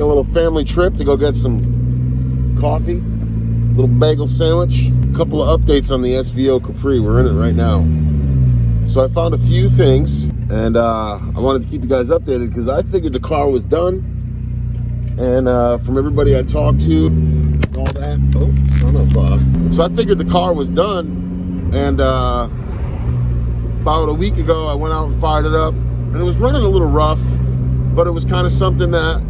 a little family trip to go get some coffee, a little bagel sandwich. A couple of updates on the SVO-CAPRI. We're in it right now. So I found a few things, and I wanted to keep you guys updated because I figured the car was done. And from everybody I talked to, and all that. Oh, son of a... So I figured the car was done, and about a week ago, I went out and fired it up, and it was running a little rough, but it was kind of something that,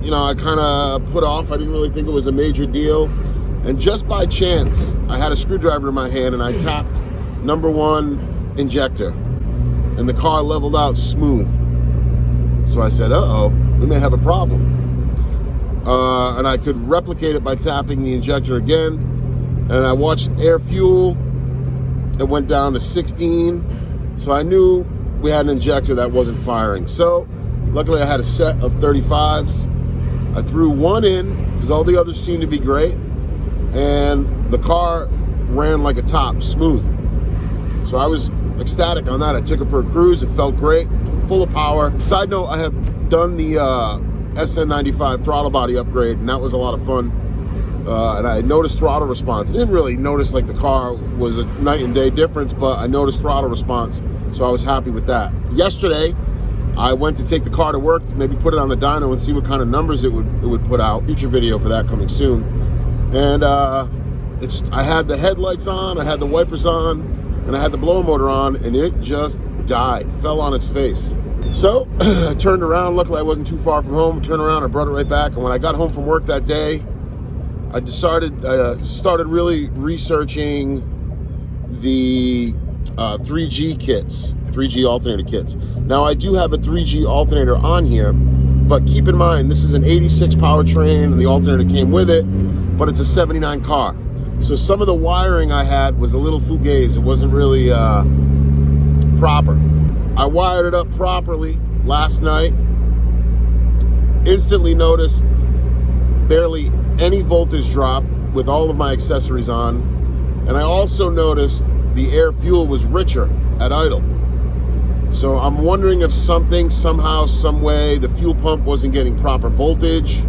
you know, I kind of put off. I didn't really think it was a major deal. And just by chance, I had a screwdriver in my hand, and I tapped number 1 injector, and the car leveled out smooth. So I said, uh-oh, we may have a problem. And I could replicate it by tapping the injector again. And I watched air fuel. It went down to 16. So I knew we had an injector that wasn't firing. So luckily I had a set of 35s. I threw one in because all the others seemed to be great. And the car ran like a top, smooth. So I was ecstatic on that. I took it for a cruise. It felt great, full of power. Side note, I have done the SN95 throttle body upgrade, and that was a lot of fun. And I noticed throttle response. I didn't really notice like the car was a night and day difference, but I noticed throttle response, so I was happy with that. Yesterday, I went to take the car to work to maybe put it on the dyno and see what kind of numbers it would put out. Future video for that coming soon. And I had the headlights on, I had the wipers on, and I had the blower motor on, and it just died, fell on its face. So I turned around. Luckily I wasn't too far from home. Turned around, I brought it right back, and when I got home from work that day, I started really researching the 3G kits, 3G alternator kits. Now I do have a 3G alternator on here, but keep in mind this is an 86 powertrain and the alternator came with it, but it's a 79 car. So some of the wiring I had was a little fugazi. It wasn't really proper. I wired it up properly last night. Instantly noticed barely any voltage drop with all of my accessories on. And I also noticed the air fuel was richer at idle. So I'm wondering if something, somehow, some way, the fuel pump wasn't getting proper voltage,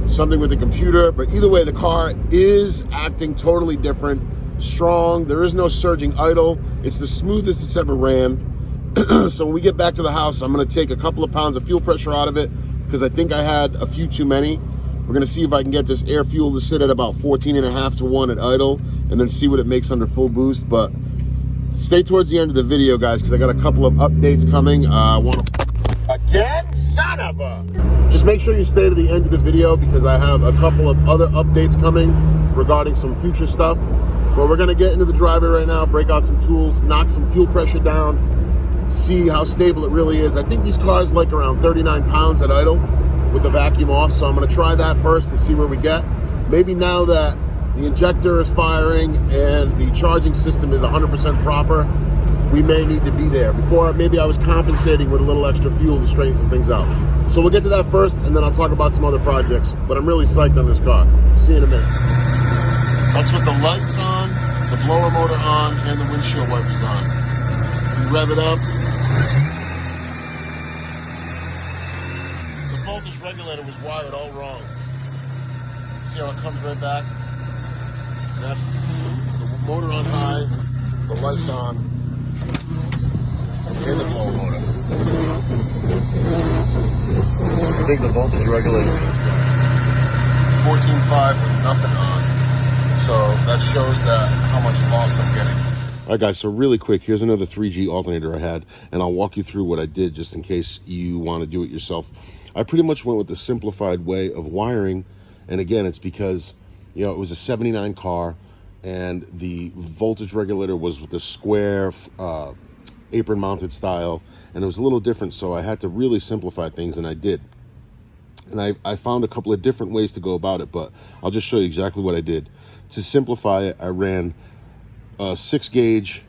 something with the computer. But either way, the car is acting totally different, strong. There is no surging idle. It's the smoothest it's ever ran. So when we get back to the house, I'm going to take a couple of pounds of fuel pressure out of it because I think I had a few too many. We're going to see if I can get this air fuel to sit at about 14.5 to 1 at idle, and then see what it makes under full boost. But stay towards the end of the video, guys, because I got a couple of updates coming. Again? Son of a... Just make sure you stay to the end of the video because I have a couple of other updates coming regarding some future stuff. But we're going to get into the driveway right now, break out some tools, knock some fuel pressure down, see how stable it really is. I think these cars like around 39 pounds at idle with the vacuum off, so I'm going to try that first to see where we get. Maybe now that the injector is firing and the charging system is 100% proper, we may need to be there. Before, maybe I was compensating with a little extra fuel to straighten some things out. So we'll get to that first, and then I'll talk about some other projects. But I'm really psyched on this car. See you in a minute. That's with the lights on, the blower motor on, and the windshield wipers on. We rev it up. The voltage regulator was wired all wrong. See how it comes right back? That's the motor on high, the lights on, and the blower motor. I think the voltage regulator is 14.5 with nothing on. So that shows that how much loss I'm getting. All right, guys, so really quick, here's another 3G alternator I had, and I'll walk you through what I did just in case you want to do it yourself. I pretty much went with the simplified way of wiring, and again, it's because, you know, it was a 79 car, and the voltage regulator was with the square apron-mounted style, and it was a little different, so I had to really simplify things, and I did. And I found a couple of different ways to go about it, but I'll just show you exactly what I did. To simplify it, I ran a 6-gauge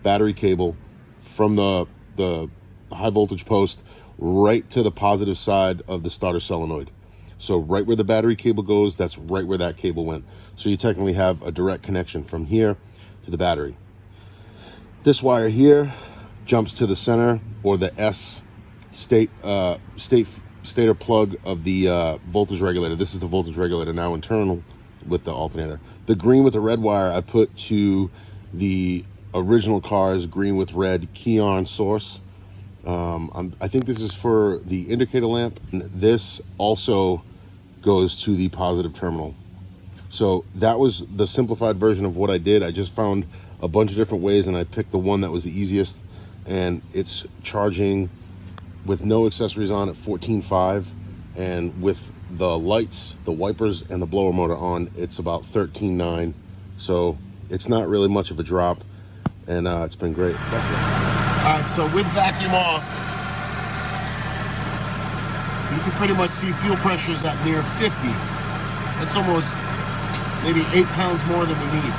battery cable from the high voltage post right to the positive side of the starter solenoid. So right where the battery cable goes, that's right where that cable went. So you technically have a direct connection from here to the battery. This wire here jumps to the center, or the S state stator plug of the voltage regulator. This is the voltage regulator now internal with the alternator. The green with the red wire I put to the original car's green with red key-on source. I think this is for the indicator lamp. And this also goes to the positive terminal. So that was the simplified version of what I did. I just found a bunch of different ways and I picked the one that was the easiest, and it's charging with no accessories on at 14.5, and with the lights, the wipers, and the blower motor on, it's about 13.9. So it's not really much of a drop, and it's been great. All right, so with vacuum off, you can pretty much see fuel pressures at near 50. That's almost maybe 8 pounds more than we need.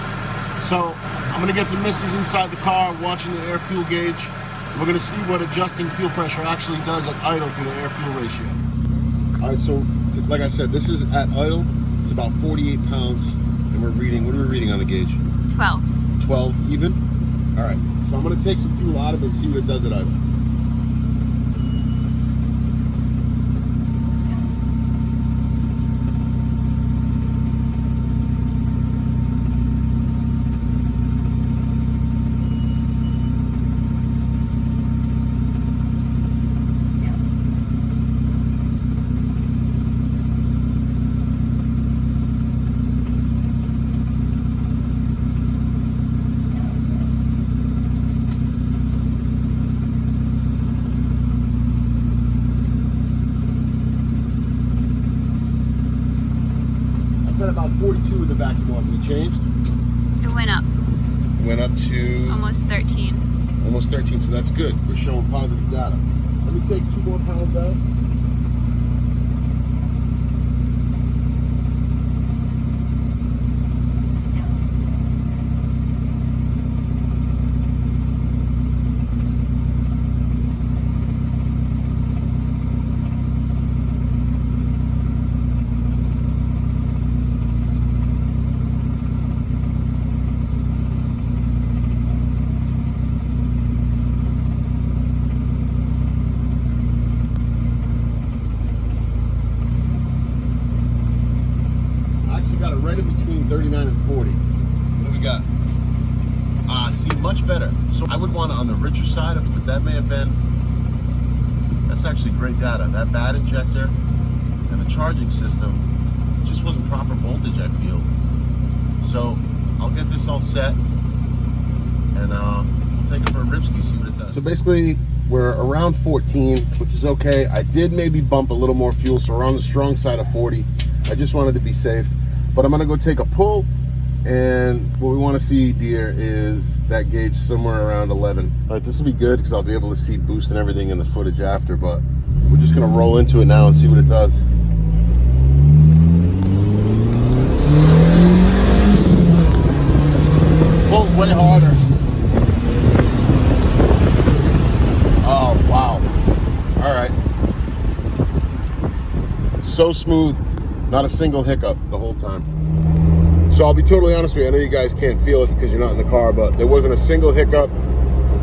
So I'm gonna get the missus inside the car watching the air fuel gauge. We're gonna see what adjusting fuel pressure actually does at idle to the air fuel ratio. All right, so like I said, this is at idle. It's about 48 pounds, and we're reading, what are we reading on the gauge? 12. 12 even? All right, so I'm gonna take some fuel out of it and see what it does at idle. At about 42 with the vacuum off. We changed? It went up. Went up to almost 13. Almost 13, so that's good. We're showing positive data. Let me take 2 more pounds out. Got it right in between 39 and 40. What do we got? See, much better. So I would want it on the richer side, but that may have been, that's actually great data. That bad injector and the charging system just wasn't proper voltage, I feel. So I'll get this all set and we'll take it for a ripski, see what it does. So basically we're around 14, which is okay. I did maybe bump a little more fuel, so around the strong side of 40. I just wanted to be safe. But I'm gonna go take a pull, and what we wanna see, dear, is that gauge somewhere around 11. All right, this will be good because I'll be able to see boost and everything in the footage after, but we're just gonna roll into it now and see what it does. Pulls way harder. Oh, wow. All right. So smooth. Not a single hiccup the whole time. So I'll be totally honest with you. I know you guys can't feel it because you're not in the car, but there wasn't a single hiccup,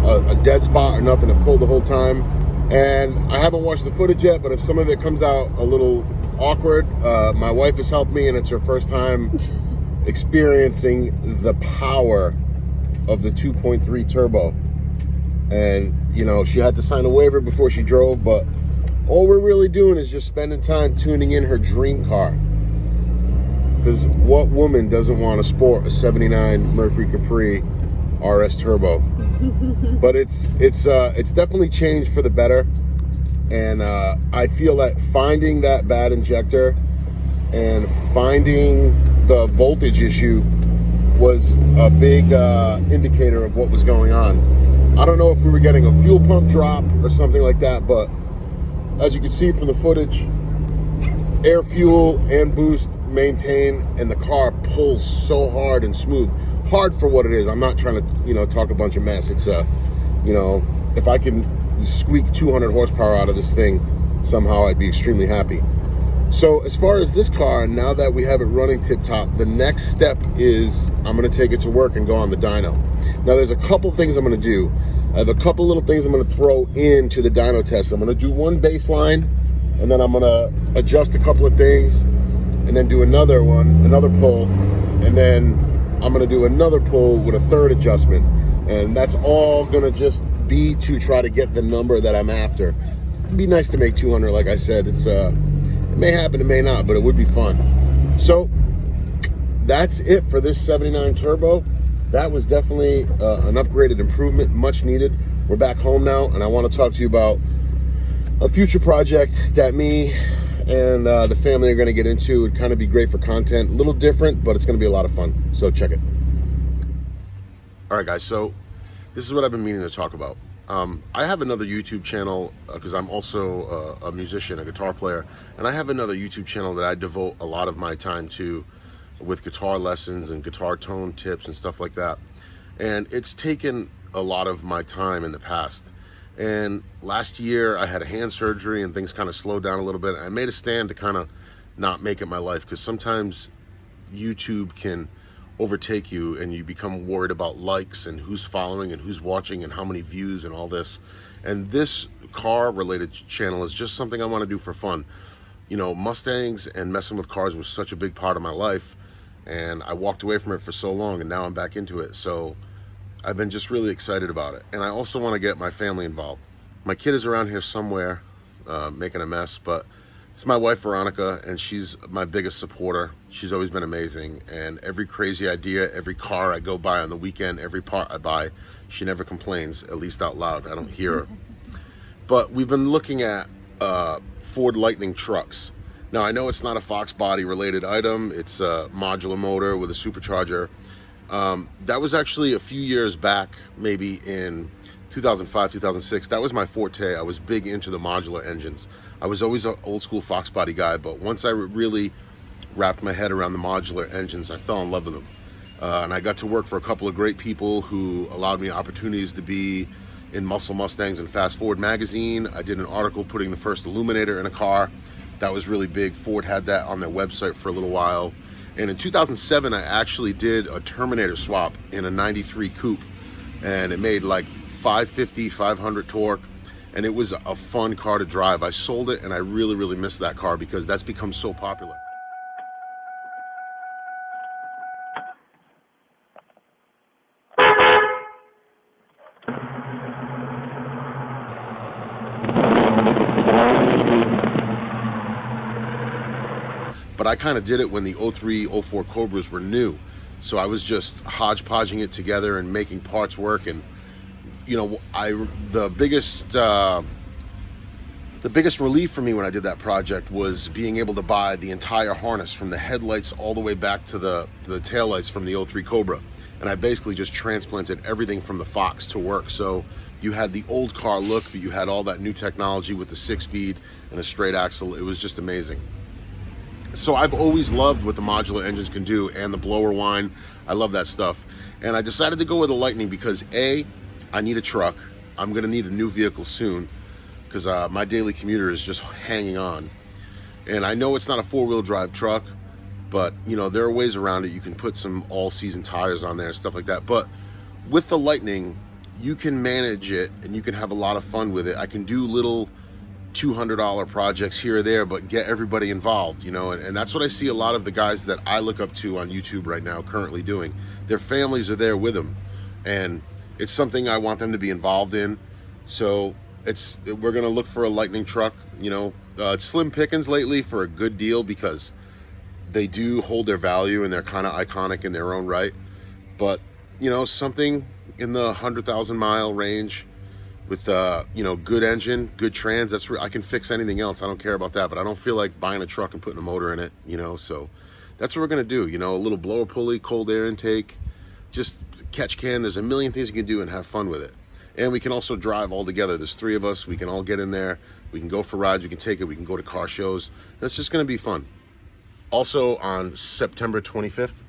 a dead spot or nothing. It pulled the whole time. And I haven't watched the footage yet, but if some of it comes out a little awkward, my wife has helped me, and it's her first time experiencing the power of the 2.3 turbo. And, you know, she had to sign a waiver before she drove, but all we're really doing is just spending time tuning in her dream car. Because what woman doesn't want to sport a 79 Mercury Capri RS Turbo? But it's definitely changed for the better. And I feel that finding that bad injector and finding the voltage issue was a big indicator of what was going on. I don't know if we were getting a fuel pump drop or something like that, but as you can see from the footage, air, fuel, and boost maintain, and the car pulls so hard and smooth. Hard for what it is. I'm not trying to, you know, talk a bunch of mess. It's you know, if I can squeak 200 horsepower out of this thing, somehow I'd be extremely happy. So as far as this car, now that we have it running tip-top, the next step is I'm going to take it to work and go on the dyno. Now there's a couple things I'm going to do. I have a couple little things I'm going to throw into the dyno test. I'm going to do one baseline and then I'm gonna adjust a couple of things, and then do another pull, and then I'm gonna do another pull with a third adjustment, and that's all gonna just be to try to get the number that I'm after. It'd be nice to make 200, like I said. It may happen, it may not, but it would be fun. So that's it for this 79 Turbo. That was definitely an upgraded improvement, much needed. We're back home now, and I want to talk to you about a future project that me and the family are going to get into. It'd kind of be great for content, a little different, but it's going to be a lot of fun. So check it. All right, guys, so this is what I've been meaning to talk about. I have another YouTube channel because I'm also a musician, a guitar player, and I have another YouTube channel that I devote a lot of my time to with guitar lessons and guitar tone tips and stuff like that. And it's taken a lot of my time in the past. And last year I had a hand surgery and things kind of slowed down a little bit. I made a stand to kind of not make it my life, because sometimes YouTube can overtake you and you become worried about likes and who's following and who's watching and how many views and all this. And this car related channel is just something I want to do for fun. You know, Mustangs and messing with cars was such a big part of my life, and I walked away from it for so long, and now I'm back into it. So I've been just really excited about it. And I also want to get my family involved. My kid is around here somewhere making a mess, but it's my wife, Veronica, and she's my biggest supporter. She's always been amazing. And every crazy idea, every car I go by on the weekend, every part I buy, she never complains, at least out loud. I don't hear her. But we've been looking at Ford Lightning trucks. Now, I know it's not a FOXBODY related item. It's a modular motor with a supercharger. That was actually a few years back, maybe in 2005, 2006. That was my forte. I was big into the modular engines. I was always an old school FOXBODY guy, but once I really wrapped my head around the modular engines, I fell in love with them. And I got to work for a couple of great people who allowed me opportunities to be in Muscle Mustangs and Fast Forward magazine. I did an article putting the first illuminator in a car. That was really big. Ford had that on their website for a little while. And in 2007, I actually did a Terminator swap in a 93 coupe, and it made like 550, 500 torque, and it was a fun car to drive. I sold it, and I really, really missed that car because that's become so popular. But I kind of did it when the 03, 04 Cobras were new. So I was just hodgepodging it together and making parts work. And, you know, the biggest relief for me when I did that project was being able to buy the entire harness from the headlights all the way back to the taillights from the 03 Cobra. And I basically just transplanted everything from the Fox to work. So you had the old car look, but you had all that new technology with the 6-speed and a straight axle. It was just amazing. So I've always loved what the modular engines can do, and the blower whine. I love that stuff. And I decided to go with a Lightning because A, I need a truck. I'm gonna need a new vehicle soon because my daily commuter is just hanging on. And I know it's not a 4-wheel drive truck, but you know, there are ways around it. You can put some all-season tires on there and stuff like that. But with the Lightning, you can manage it and you can have a lot of fun with it. I can do little $200 projects here or there, but get everybody involved, you know, and that's what I see a lot of the guys that I look up to on YouTube right now currently doing. Their families are there with them, and it's something I want them to be involved in. So we're gonna look for a Lightning truck. You know, it's slim pickings lately for a good deal because they do hold their value and they're kind of iconic in their own right. But you know, something in the 100,000 mile range with you know, good engine, good trans. I can fix anything else. I don't care about that, but I don't feel like buying a truck and putting a motor in it, you know. So that's what we're gonna do. You know, a little blower pulley, cold air intake, just catch can. There's a million things you can do and have fun with it. And we can also drive all together. There's 3 of us. We can all get in there. We can go for rides. We can take it. We can go to car shows. And it's just gonna be fun. Also on September 25th.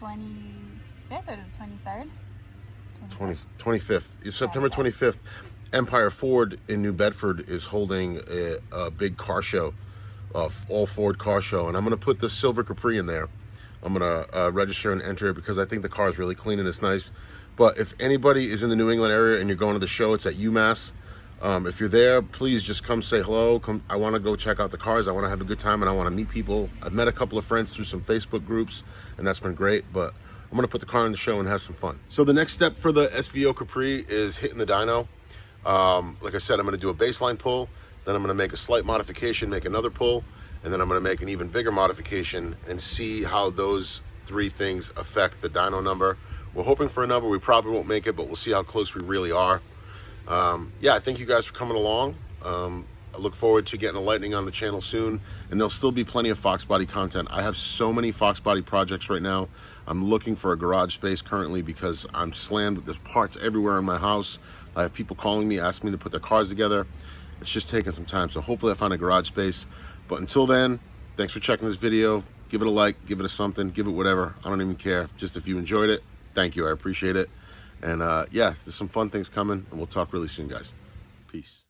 25th or the 23rd? 25th. It's September 25th. Empire Ford in New Bedford is holding a big car show, all Ford car show, and I'm going to put the silver Capri in there. I'm going to register and enter it because I think the car is really clean and it's nice. But if anybody is in the New England area and you're going to the show, it's at UMass. If you're there, please just come say hello. I want to go check out the cars. I want to have a good time, and I want to meet people. I've met a couple of friends through some Facebook groups, and that's been great, but I'm going to put the car on the show and have some fun. So the next step for the SVO-CAPRI is hitting the dyno. Like I said, I'm going to do a baseline pull, then I'm going to make a slight modification, make another pull, and then I'm going to make an even bigger modification and see how those three things affect the dyno number. We're hoping for a number. We probably won't make it, but we'll see how close we really are. Yeah, I thank you guys for coming along. I look forward to getting a Lightning on the channel soon, and there'll still be plenty of FOXBODY content. I have so many FOXBODY projects right now. I'm looking for a garage space currently because I'm slammed with there's parts everywhere in my house. I have people calling me, asking me to put their cars together. It's just taking some time, so hopefully I find a garage space. But until then, thanks for checking this video. Give it a like, give it a something, give it whatever. I don't even care. Just if you enjoyed it, thank you. I appreciate it. And yeah, there's some fun things coming, and we'll talk really soon, guys. Peace.